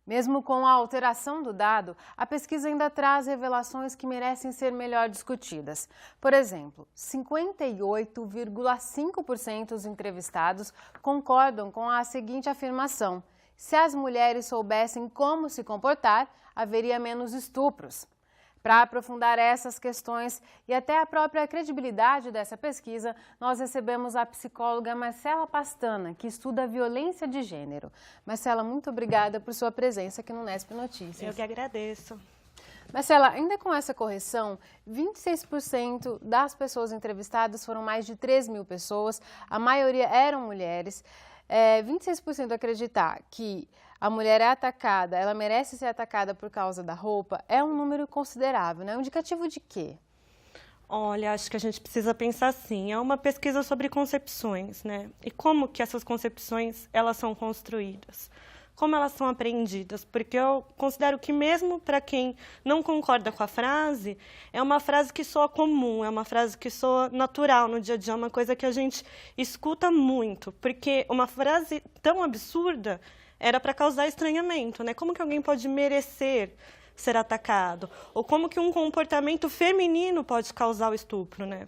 Mesmo com a alteração do dado, a pesquisa ainda traz revelações que merecem ser melhor discutidas. Por exemplo, 58,5% dos entrevistados concordam com a seguinte afirmação: se as mulheres soubessem como se comportar, haveria menos estupros. Para aprofundar essas questões e até a própria credibilidade dessa pesquisa, nós recebemos a psicóloga Marcela Pastana, que estuda a violência de gênero. Marcela, muito obrigada por sua presença aqui no Nesp Notícias. Eu que agradeço. Marcela, ainda com essa correção, 26% das pessoas entrevistadas foram mais de 3.000 pessoas, a maioria eram mulheres. 26% acreditar que a mulher é atacada, ela merece ser atacada por causa da roupa, é um número considerável, né? Um indicativo de quê? Olha, acho que a gente precisa pensar assim, é uma pesquisa sobre concepções, né? E como que essas concepções, elas são construídas? Como elas são apreendidas? Porque eu considero que mesmo para quem não concorda com a frase, é uma frase que soa comum, é uma frase que soa natural no dia a dia, é uma coisa que a gente escuta muito, porque uma frase tão absurda era para causar estranhamento, né? Como que alguém pode merecer ser atacado? Ou como que um comportamento feminino pode causar o estupro, né?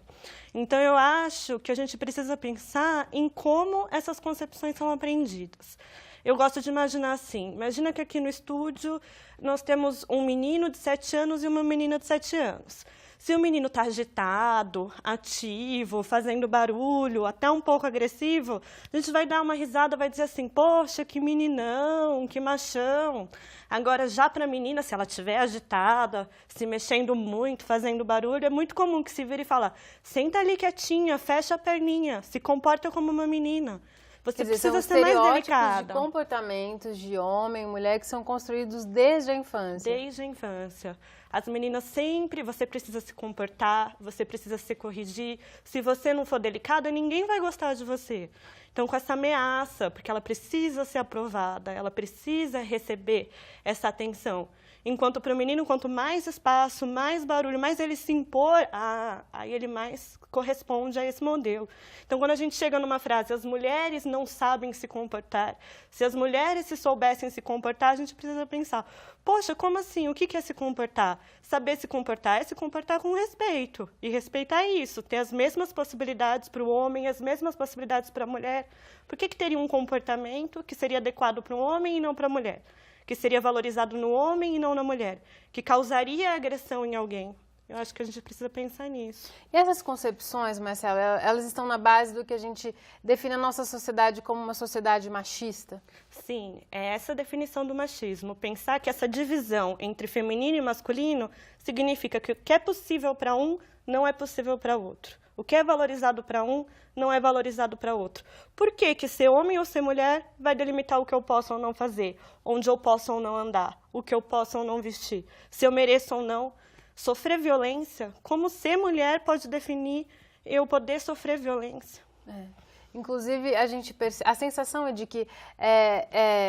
Então, eu acho que a gente precisa pensar em como essas concepções são apreendidas. Eu gosto de imaginar assim, imagina que aqui no estúdio nós temos um menino de 7 anos e uma menina de 7 anos. Se o menino está agitado, ativo, fazendo barulho, até um pouco agressivo, a gente vai dar uma risada, vai dizer assim, poxa, que meninão, que machão. Agora, já para a menina, se ela estiver agitada, se mexendo muito, fazendo barulho, é muito comum que se vire e fala, senta ali quietinha, fecha a perninha, se comporta como uma menina. Você precisa ser mais delicada. De comportamentos de homem e mulher que são construídos desde a infância. Desde a infância. As meninas sempre, você precisa se comportar, você precisa se corrigir. Se você não for delicada, ninguém vai gostar de você. Então, com essa ameaça, porque ela precisa ser aprovada, ela precisa receber essa atenção. Enquanto para o menino, quanto mais espaço, mais barulho, mais ele se impor, aí ele mais corresponde a esse modelo. Então, quando a gente chega numa frase, as mulheres não sabem se comportar, se as mulheres se soubessem se comportar, a gente precisa pensar, poxa, como assim? O que é se comportar? Saber se comportar é se comportar com respeito. E respeitar isso, ter as mesmas possibilidades para o homem, as mesmas possibilidades para a mulher. Por que teria um comportamento que seria adequado para o homem e não para a mulher? Que seria valorizado no homem e não na mulher, que causaria agressão em alguém. Eu acho que a gente precisa pensar nisso. E essas concepções, Marcela, elas estão na base do que a gente define a nossa sociedade como uma sociedade machista? Sim, é essa a definição do machismo. Pensar que essa divisão entre feminino e masculino significa que o que é possível para um não é possível para outro. O que é valorizado para um não é valorizado para outro. Por que que ser homem ou ser mulher vai delimitar o que eu posso ou não fazer? Onde eu posso ou não andar? O que eu posso ou não vestir? Se eu mereço ou não sofrer violência? Como ser mulher pode definir eu poder sofrer violência? Inclusive, a sensação é de que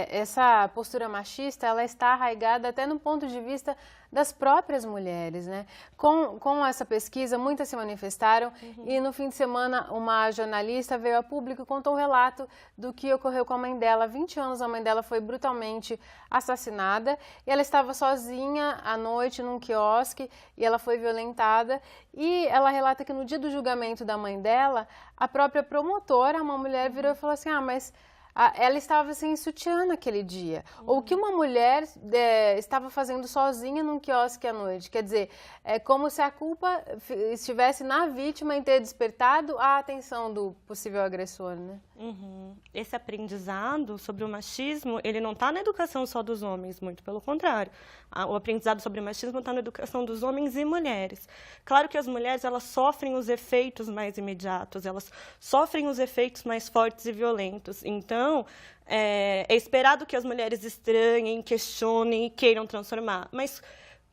essa postura machista ela está arraigada até no ponto de vista das próprias mulheres, né? Com essa pesquisa, muitas se manifestaram e no fim de semana uma jornalista veio a público e contou um relato do que ocorreu com a mãe dela. Há 20 anos a mãe dela foi brutalmente assassinada e ela estava sozinha à noite num quiosque e ela foi violentada e ela relata que no dia do julgamento da mãe dela, a própria promotora, uma mulher, virou e falou assim, mas ela estava sem sutiã naquele dia. Ou que uma mulher estava fazendo sozinha num quiosque à noite. Quer dizer, é como se a culpa estivesse na vítima em ter despertado a atenção do possível agressor, né? Esse aprendizado sobre o machismo, ele não está na educação só dos homens, muito pelo contrário. O aprendizado sobre o machismo está na educação dos homens e mulheres. Claro que as mulheres, elas sofrem os efeitos mais imediatos, elas sofrem os efeitos mais fortes e violentos. Então, é esperado que as mulheres estranhem, questionem e queiram transformar. Mas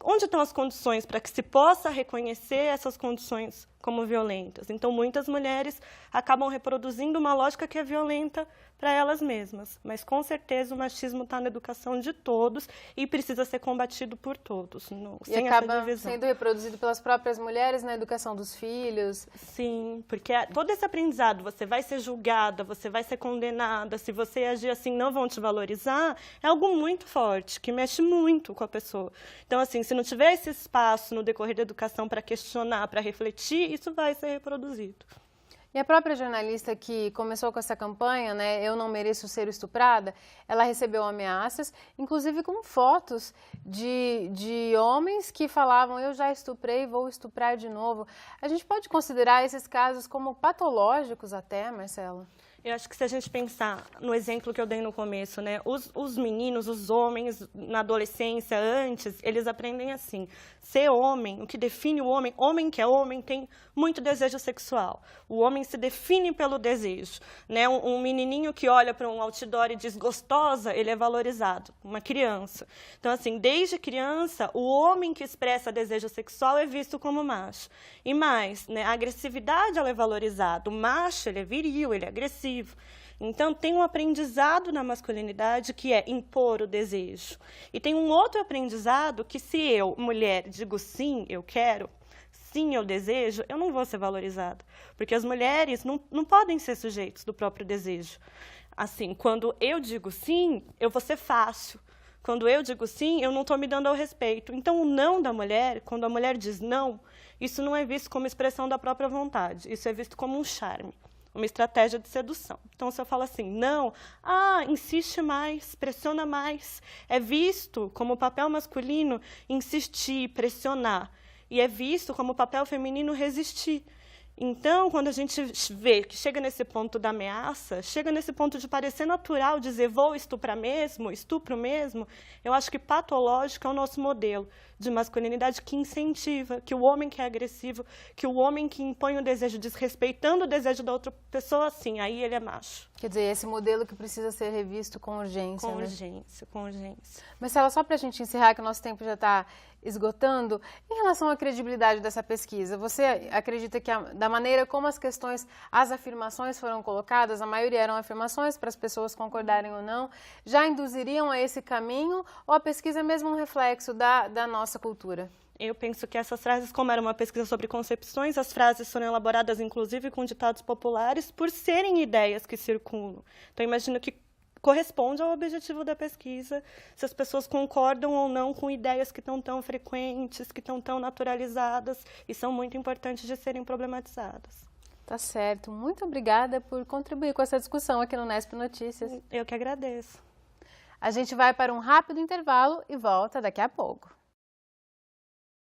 onde estão as condições para que se possa reconhecer essas condições como violentas. Então, muitas mulheres acabam reproduzindo uma lógica que é violenta para elas mesmas. Mas, com certeza, o machismo está na educação de todos e precisa ser combatido por todos, sem essa acaba divisão. sendo reproduzido pelas próprias mulheres na educação dos filhos. Sim, porque todo esse aprendizado, você vai ser julgada, você vai ser condenada, se você agir assim não vão te valorizar, é algo muito forte, que mexe muito com a pessoa. Então, assim, se não tiver esse espaço no decorrer da educação para questionar, para refletir, isso vai ser reproduzido. E a própria jornalista que começou com essa campanha, né, Eu Não Mereço Ser Estuprada, ela recebeu ameaças, inclusive com fotos de homens que falavam, eu já estuprei, vou estuprar de novo. A gente pode considerar esses casos como patológicos até, Marcela? Eu acho que se a gente pensar no exemplo que eu dei no começo, né, os meninos, os homens, na adolescência, antes, eles aprendem assim, ser homem, o que define o homem, homem que é homem tem muito desejo sexual. O homem se define pelo desejo, né? Um menininho que olha para um outdoor e diz gostosa, ele é valorizado, uma criança. Então, assim, desde criança, o homem que expressa desejo sexual é visto como macho. E mais, né, a agressividade ela é valorizada, o macho ele é viril, ele é agressivo. Então, tem um aprendizado na masculinidade que é impor o desejo. E tem um outro aprendizado que se eu, mulher, digo sim, eu quero, sim, eu desejo, eu não vou ser valorizada. Porque as mulheres não podem ser sujeitos do próprio desejo. Assim, quando eu digo sim, eu vou ser fácil. Quando eu digo sim, eu não estou me dando ao respeito. Então, o não da mulher, quando a mulher diz não, isso não é visto como expressão da própria vontade. Isso é visto como um charme, uma estratégia de sedução. Então, se eu falo assim, não, insiste mais, pressiona mais, é visto como papel masculino insistir, pressionar, e é visto como papel feminino resistir. Então, quando a gente vê que chega nesse ponto da ameaça, chega nesse ponto de parecer natural dizer vou estuprar mesmo, estupro mesmo, eu acho que patológico é o nosso modelo de masculinidade que incentiva, que o homem que é agressivo, que o homem que impõe o desejo desrespeitando o desejo da outra pessoa, assim, aí ele é macho. Quer dizer, esse modelo que precisa ser revisto com urgência, Com né? urgência, com urgência. Marcela, só para a gente encerrar, que o nosso tempo já está esgotando, em relação à credibilidade dessa pesquisa, você acredita que da maneira como as afirmações foram colocadas, a maioria eram afirmações para as pessoas concordarem ou não, já induziriam a esse caminho, ou a pesquisa é mesmo um reflexo da nossa cultura? Eu penso que essas frases, como era uma pesquisa sobre concepções, as frases foram elaboradas, inclusive, com ditados populares, por serem ideias que circulam. Então, imagino que corresponde ao objetivo da pesquisa, se as pessoas concordam ou não com ideias que estão tão frequentes, que estão tão naturalizadas e são muito importantes de serem problematizadas. Tá certo. Muito obrigada por contribuir com essa discussão aqui no Nesp Notícias. Eu que agradeço. A gente vai para um rápido intervalo e volta daqui a pouco.